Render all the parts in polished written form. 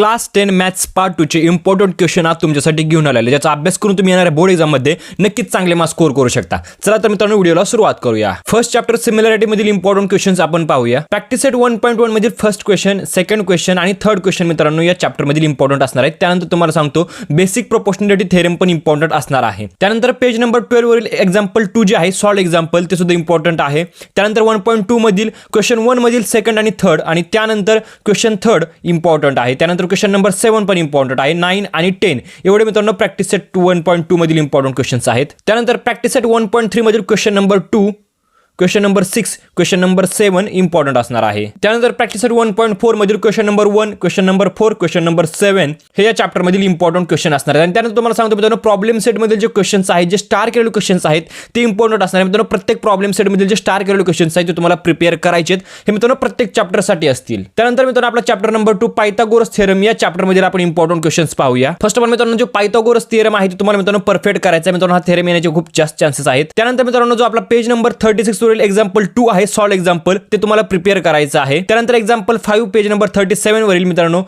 Class 10 maths part 2 चे important question आज तुमच्यासाठी घेऊन आलेले, ज्याचा अभ्यास करून तुम्ही येणाऱ्या बोर्ड एक्झाम मध्ये नक्कीच चांगले मार्क्स स्कोर करू शकता. चला तर मित्रांनो व्हिडिओला सुरुवात करूया. फर्स्ट चॅप्टर सिमिलॅरिटी मधील इम्पॉर्टंट क्वेश्चन्स आपण पाहूया. प्रॅक्टिस सेट 1.1 मधील फर्स्ट क्वेश्चन, सेकंड क्वेश्चन आणि थर्ड क्वेश्चन मित्रांनो या चॅप्टर मधील इम्पॉर्टंट असणार आहेत. त्यानंतर तुम्हाला सांगतो बेसिक प्रोपोर्शनॅलिटी थेरम पण इम्पॉर्टंट असणार आहे. त्यानंतर पेज नंबर 12 वरील एक्झाम्पल 2 जे आहे सॉल्व एक्झाम्पल ते सुद्धा इम्पॉर्टंट आहे. त्यानंतर 1.2 मधील क्वेश्चन 1 मधील सेकंड आणि थर्ड आणि त्यानंतर क्वेश्चन थर्ड इम्पॉर्टंट आहे. त्यानंतर क्वेश्चन नंबर 7 पण इम्पॉर्टंट आहे. 9 आणि 10 एवढे मित्रांनो प्रॅक्टिस सेट 1.2 मधील इम्पॉर्टंट क्वेश्चन्स आहेत. त्यानंतर प्रॅक्टिस सेट 1.3 मधील question number 2, question number 6, question number 7 important असणार आहे. त्यानंतर प्रॅक्टिस सेट 1.4 मधील question number 1, question number 4, question number 7 हे या चॅप्टर मधील इम्पॉर्टंट क्वेश्चन असणार आहेत. आणि त्यानंतर तुम्हाला सांगतो मित्रांनो प्रॉब्लेम सेट मधील जे क्वेश्चन्स आहेत, जे स्टार केलेले क्वेश्चन्स आहेत ते इम्पॉर्टंट असणार आहेत. मित्रांनो प्रत्येक प्रॉब्लेम सेट मधील जे स्टार केलेले क्वेश्चन्स आहेत ते तुम्हाला प्रिपेअर करायचे आहेत. हे मित्रांनो प्रत्येक चॅप्टरसाठी असतील. त्यानंतर मित्रांनो आपला चॅप्टर नंबर 2 पायथागोरस थेरम या चॅप्टर मध्ये आपण इम्पॉर्टंट क्वेश्चन्स पाहूया. फर्स्ट ऑफ ऑल मित्रांनो जो पायथागोरस थेरम आहे ते तुम्हाला मित्रांनो परफेक्ट करायचा आहे. मित्रांनो हा थेरम येण्याचे खूप जास्त चान्सेस आहेत. त्यानंतर मित्रांनो जो आपला पेज नंबर 36 वरील एक्झाम्पल 2 आहे सॉल्व एक्झाम्पल ते तुम्हाला प्रिपेअर करायचं आहे. त्यानंतर एक्झाम्पल 5 पेज नंबर 37 वरील मित्रांनो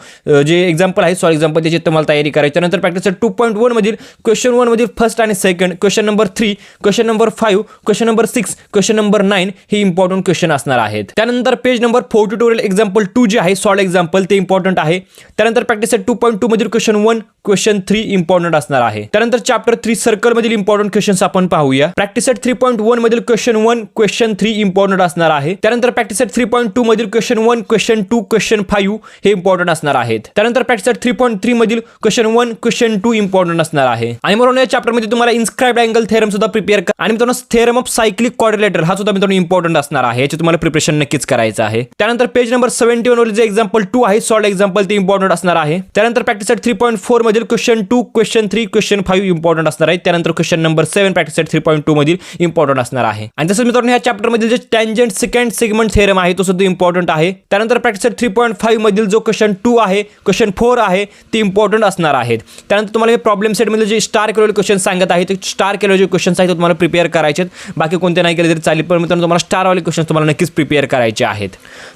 जे एक्झाम्पल आहे सॉल्व एक्झाम्पल त्याची तुम्हाला तयारी करायची. त्यानंतर प्रॅक्टिस 2.1 मधील क्वेश्चन 1 मधील फर्स्ट आणि second, question number 3, question number 5, question number 6, question number 9 हे इम्पॉर्टंट क्वेश्चन असणार आहेत. त्यानंतर पेज नंबर 42 वरील एक्झाम्पल 2 जे आहे सॉल्व एक्झाम्पल ते इम्पॉर्टंट आहे. त्यानंतर प्रॅक्टिस 2.2 मधील क्वेश्चन 1, क्वेश्चन 3 इम्पॉर्टंट असणार आहे. त्यानंतर चॅप्टर 3 सर्कल मधील इम्पॉर्टंट क्वेश्चन्स आपण पाहूया. प्रॅक्टिस 3.1 मधील क्वेश्चन 1, क्वेश्चन 3 इम्पॉर्टंट असणार आहे. त्यानंतर प्रॅक्टिस 3.2 मधील क्वेश्चन 1, क्वेश्चन 2, क्वेश्चन 5 हे इम्पॉर्टंट असणार आहेत. त्यानंतर प्रॅक्टिस 3.3 मधील क्वेश्चन 1, क्वेश्चन 2 इम्पॉर्टंट असणार आहे. आणि म्हणून या चॅप्टर मध्ये तुम्हाला इन्स्क्राइब्ड अँगल थेरम सुद्धा प्रिपेअर करा. आणि मित्रांनो थेरम ऑफ सायक्लिक क्वाड्रिलेटरल हा सुद्धा मित्रांनो इम्पॉर्टंट असणार आहे. याची तुम्हाला प्रिपरेशन नक्कीच करायचं आहे. त्यानंतर पेज नंबर 71 वरील जे एक्झाम्पल 2 आहे सॉल्व एक्झाम्पल ते इम्पॉर्टंट असणार आहे. त्यानंतर प्रॅक्टिस 3.4 मधील क्वेश्चन 2, क्वेश्चन 3, क्वेश्चन 5 इम्पॉर्टंट असणार आहे. त्यानंतर क्वेश्चन नंबर 7 प्रॅक्टिस 3.2 मधील इम्पॉर्टंट असणार आहे. आणि तसंच मित्रांनो या चॅप्टर मधील जे टँजंट सेकंड सेगमेंट थेरम आहे तो सुद्धा इम्पॉर्टंट आहे. त्यानंतर प्रॅक्टिस 3.5 मधील जो क्वेश्चन 2 आहे, क्वेश्चन 4 आहे ते इम्पॉर्टंट असणार आहेत. त्यानंतर तुम्हाला हे प्रॉब्लेम सेट मधील जे स्टार केलेले क्वेश्चन सांगत आहे ते स्टार केलेले जे क्वेश्चन्स आहेत ते तुम्हाला प्रिपेअर करायचे आहेत. बाकी कोणते नाही केले तरी चालेल, पण मित्रांनो तुम्हाला स्टार वाले क्वेश्चन तुम्हाला नक्कीच प्रिपेअर करायचे आहेत.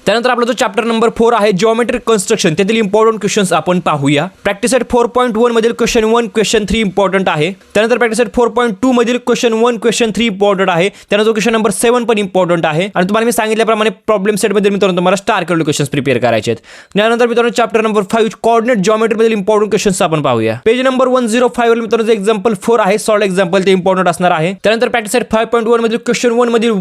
त्यानंतर आपला जो चॅप्टर नंबर 4 आहे जिओमेट्रिक कन्स्ट्रक्शन त्यातील इम्पॉर्टंट क्वेश्चन्स आपण पाहूया. प्रॅक्टिस 4.1 मधील क्वेश्चन 1, क्वेश्चन 3 इम्पॉर्टंट आहे. त्यानंतर प्रॅक्टिस 4.2 मधील क्वेश्चन 1, क्वेश्चन 3 इम्पॉर्टंट आहे. त्यानंतर क्वेश्चन नंबर 7 पण इम्पॉर्टंट आहे. आणि तुम्हाला मी सांगितल्याप्रमाणे प्रॉब्लेम सेट मध्ये मित्रांनो तुम्हाला स्टार केलेले क्वेश्चन्स प्रिपेअर करायचे आहेत. त्यानंतर मित्रांनो चॅप्टर नंबर 5 कोऑर्डिनेट जिओमेट्री मधील इम्पॉर्टंट क्वेश्चन्स आपण पाहूया. पेज नंबर 105 वरील मित्रांनो एक्झाम्पल 4 आहे सॉल्व एक्झाम्पल ते इम्पॉर्टंट असणार आहे. त्यानंतर प्रॅक्टिस 5.1 मधील क्वेश्चन 1 मधील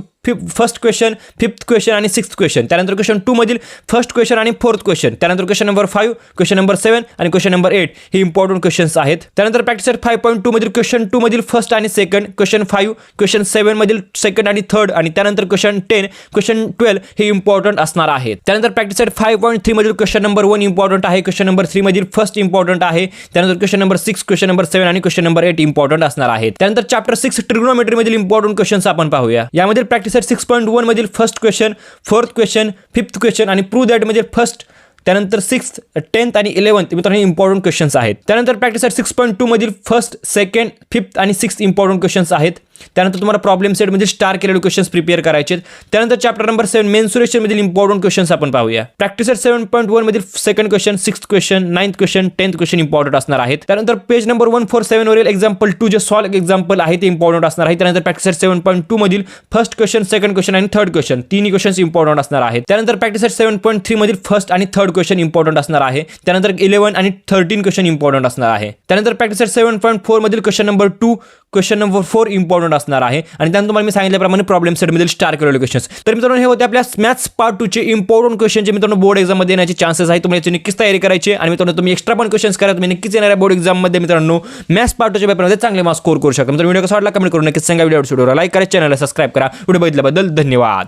फर्स्ट क्वेश्चन, फिफ्थ क्वेश्चन आणि सिक्स्थ क्वेश्चन. त्यानंतर क्वेश्चन 2 मधील फर्स्ट क्वेश्चन आणि फोर्थ क्वेश्चन. त्यानंतर क्वेश्चन नंबर 5, क्वेश्चन नंबर 7 आणि क्वेश्चन नंबर 8 हे इम्पॉर्टंट क्वेश्चन्स आहेत. त्यानंतर प्रॅक्टिस 5.2 मधील क्वेश्चन 2 मधील फर्स्ट आणि सेकंड, क्वेश्चन 5, क्वेश्चन 7 मधील सेकंड आणि थर्ड आणि त्यानंतर क्वेश्चन 10, क्वेश्चन 12 हे इम्पॉर्टंट असणार आहेत. त्यानंतर प्रॅक्टिस 5.3 मधील क्वेश्चन नंबर 1 इम्पॉर्टंट आहे. क्वेश्चन नंबर 3 मधील फर्स्ट इम्पॉर्टंट आहे. त्यानंतर क्वेश्चन नंबर 6, क्वेश्चन नंबर 7 आणि क्वेश्चन नंबर 8 इम्पॉर्टंट असणार आहेत. त्यानंतर चॅप्टर 6 ट्रिग्नोमेट्री मधील इम्पॉर्टंट क्वेश्चन्स आपण पाहूया. यामध्ये प्रॅक्टिस 6.1 मधील first question, fourth question, fifth question आणि प्रूव्ह दॅट म्हणजे फर्स्ट, त्यानंतर 6th, 10th आणि 11th मित्रांनो इम्पॉर्टंट क्वेश्चन्स आहेत. त्यानंतर प्रॅक्टिस 6.2 मधील फर्स्ट, सेकंड, फिफ्थ आणि 6th इम्पॉर्टंट क्वेश्चन्स आहेत. त्यानंतर तुम्हाला प्रॉब्लेम सेट मध्ये स्टार केलेले क्वेश्चन्स प्रिपेअर करायचे आहेत. त्यानंतर चॅप्टर नंबर 7 मेन्सुरेशन मधील इम्पॉर्टंट क्वेश्चन्स आपण पाहूया. प्रॅक्टिस 7.1 मधील second question, 6th question, 9th question, 10th question important असणार आहेत. त्यानंतर पेज नंबर 147 वरील एक्झाम्पल 2 जे सॉल्व एक्झाम्पल आहे ते इम्पॉर्टंट असणार आहे. त्यानंतर प्रॅक्टिस 7.2 मधील फर्स्ट क्वेश्चन, सेकंड क्वेश्चन आणि थर्ड क्वेश्चन तिन्ही क्वेश्चन्स इम्पॉर्टंट असणार आहेत. त्यानंतर प्रॅक्टिस 7.3 मधील फर्स्ट आणि थर्ड क्वेश्चन इम्पॉर्टंट असणार आहे. त्यानंतर 11 आणि 13 क्वेश्चन इम्पॉर्टंट असणार आहे. त्यानंतर प्रॅक्टिस 7.4 मधील question number 2, question number 4 important असणार आहे. आणि त्यानंतर तुम्हाला मी सांगितल्याप्रमाणे प्रॉब्लेम सेट मधील स्टार केलेले क्वेश्चन्स. तर मित्रांनो हे होते आपल्या मॅथ्स पार्ट 2 चे इम्पॉर्टंट क्वेश्चन जे मित्रांनो बोर्ड एक्झाम मध्ये येण्याचे चान्सेस आहे. तुम्हाला याची नक्कीच तयारी करायची आणि मित्रांनो तुम्ही एक्स्ट्रा पण क्वेश्चन्स करा. तुम्ही नक्कीच येणाऱ्या बोर्ड एक्झाम मध्ये मित्रांनो मॅथ्स पार्ट 2 च्या पेपरमध्ये चांगले मार्क्स स्कोर करू शकता. तर व्हिडिओ कसा वाटला कमेंट करून नक्कीच सांगा. व्हिडिओ लाईक करा, चॅनलला सबस्क्राइब करा. व्हिडिओ बघितल्याबद्दल धन्यवाद.